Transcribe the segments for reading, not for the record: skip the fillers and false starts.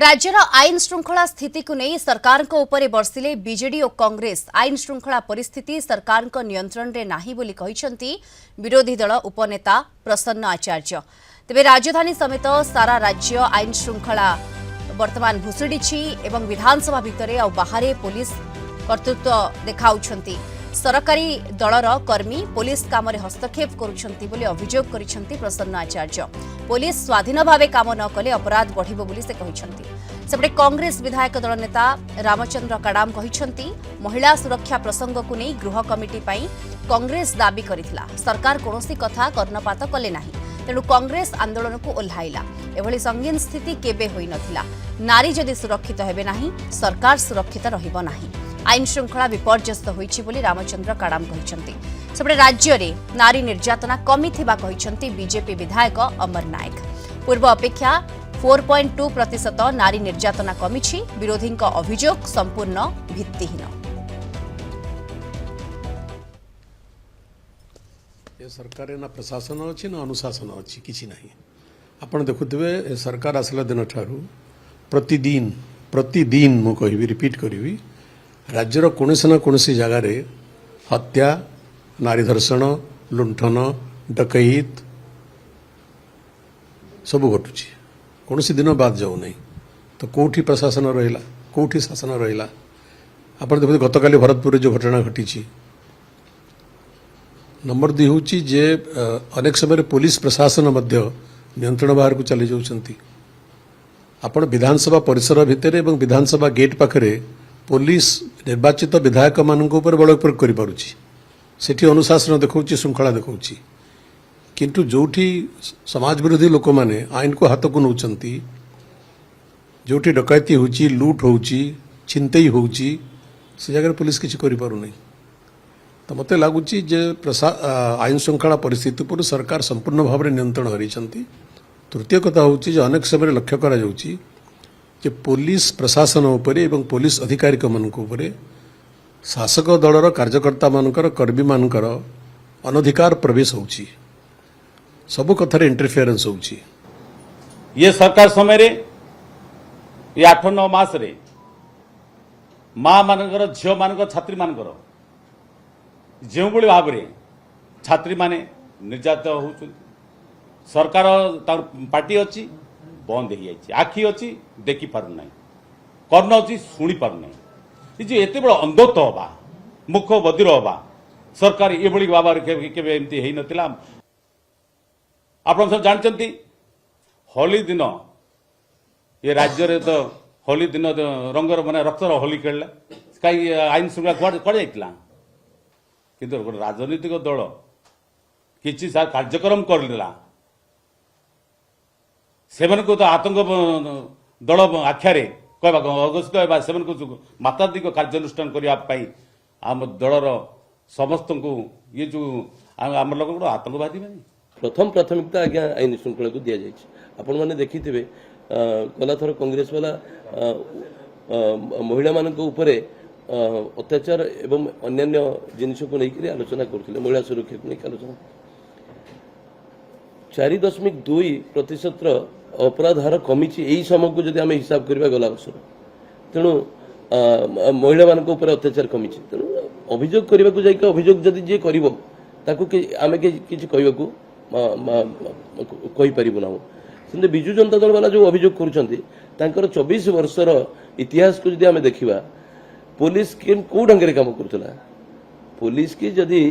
राज्यर आईन श्रृंखला स्थिति को नहीं सरकार को ऊपर बरसिले बीजेडी और कांग्रेस आईन श्रृंखला परिस्थिति सरकार को नियंत्रण रे नाही बोली कहिसंती विरोधी दल उपनेता प्रसन्न आचार्य। तेबे राजधानी समेत सारा राज्य आईन श्रृंखला वर्तमान भुसुड़ी एवं विधानसभा भितर और बाहर पुलिस कर्तृत्व देखाउछंती। सरकारी दलर कर्मी पुलिस काम रे हस्तक्षेप करुछंती बोली अभियोग करिसंती प्रसन्न आचार्य। पुलिस स्वाधीन भावे काम न कले अपराध बढ़िबो बोली से कहिसंती। सेपटे कांग्रेस विधायक दल नेता रामचंद्र काडाम कहिसंती महिला सुरक्षा प्रसंग को नहीं गृह कमिटी पई कांग्रेस दाबी करिथिला। सरकार कोनोसी कथा कर्णपात कले नाही, तेणु कांग्रेस आंदोलन को ओल्हाइला। एभली संगीन स्थिति केबे होई नथिला। नारी जदि सुरक्षित हेबे नाही, सरकार सुरक्षित रहिबो नाही। आईन श्रृंखला विपर्यस्त होईछि बोली रामचंद्र काडाम कहिसंती। सेपटे राज्य रे नारी निर्यातना कमी थिबा कहिसंती बीजेपी विधायक अमर नायक। पूर्व अपेक्षा 4.2% नारी निर्यातना कमिछि। विरोधी अभियोग संपूर्ण भित्तिहीन। ये सरकार ना प्रशासन अच्छी ना अनुशासन अच्छी किसी ना। आपण देखुवे सरकार आसला दिन ठारू प्रतिदिन मु कहि रिपीट करी राज्यर कौनसी ना कौनसी जगार हत्या, नारी धर्षण, लुंठन, डकैत सब घटुची। कौन दिन बाद जाऊ नहीं तो कौटी प्रशासन रहा कौटी शासन रहा। आप देखते गतकाली भरतपुर जो घटना घटी नंबर 2 हूँ जे अनेक समय पुलिस प्रशासन मध्य नियंत्रण बाहर को चली जाऊँच। आपण विधानसभा परिसर भितर एवं विधानसभा गेट पाखरे पुलिस निर्वाचित विधायक मान बल प्रयोग कर अनुशासन देखा श्रृंखला देखा किंतु जोठी समाज विरोधी लोक मैंने आईन को हाथ को नौकरी जोठी डकैती होची लूट होची छिनतई होची से जगह पुलिस किसी करि पारु नहीं। तो मत लगुच आईन श्रृंखला परिस्थिति पर सरकार संपूर्ण भाव में नियंत्रण हरइछंती। तृतीय कथा हूँ अनेक समय लक्ष्य करा जाउची जे पुलिस प्रशासन उपरे एवं पुलिस अधिकारी मानक उपरे शासक दलर कार्यकर्ता मानकर कर्मी मानकर अनधिकार प्रवेश होची। सब कथार इंटरफेरेंस होची। ये सरकार समय रे ये 8-9 मास रे माँ मानकर झील मानकर छात्री मानकर जो भाव में छात्री माने निर्यात हो सरकार पार्टी अच्छी बंद हो जाए आखि अच्छी देखी पारना कर्ण अच्छी शुणी पारना ये एत बड़ अंधत्व हवा मुख बधिर हवा सरकार ये भाव एमती नाला। आप सब जानते होली दिन ये राज्य रे तो होली दिन रंगर माने रक्तर होली खेलला कहीं आईन श्रृंखला कड़े जाइला किंतु गोटे राजनीतिक दल किसी कार्यक्रम करला से तो आतंक दल आख्यारे कहवा से माताधिक कार्यानुष्ठान करने आम दलर समस्त को ये जो आम लोग आतंकवादी मानी प्रथम प्राथमिकता आज्ञा आईन श्रृंखला को दि जाए। आपण मैंने देखिथे गला थर कांग्रेस वाला महिला मान अत्याचार एवं अन्य जिनिस को लेकर आलोचना करते महिला सुरक्षा को लेकर आलोचना 4.2% अपराध हार कमी यही समय को जब आम हिसाब करवा गला वर्ष तेणु महिला मान अत्याचार कमी तेणु अभियोग करने को जाकर अभियोग जदि जी कर आम कि कहीपरू ना से विजु जनता दल वाला जो अभियोग कर 24 वर्षर इतिहास को जब आम देखा पुलिस कौ ढंग काम करुला पुलिस की जदि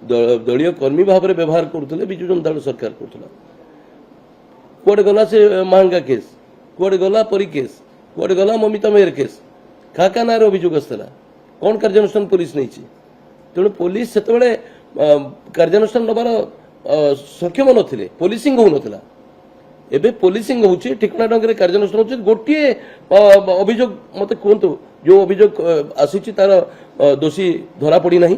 दलीय कर्मी भाव में व्यवहार करुले विजु जनता दल सरकार करुला कुआडे गला से महंगा केस कुआडे गला परी केस कुआडे गला ममिता मेयर केस क्या ना अभियोग आसला कौन कार्यानुष्ठान पुलिस नहीं तेणु पुलिस से कार्यानुष्ठान नबार सक्षम नथिले पुलिसिंग हो नथिला एबे पुलिसिंग होची ठिकना ढंग रे कार्यानुष्ठान होची गोटे अभियोग मते कहतु जो अभियोग आसी तार दोषी धरा पड़ी नहीं।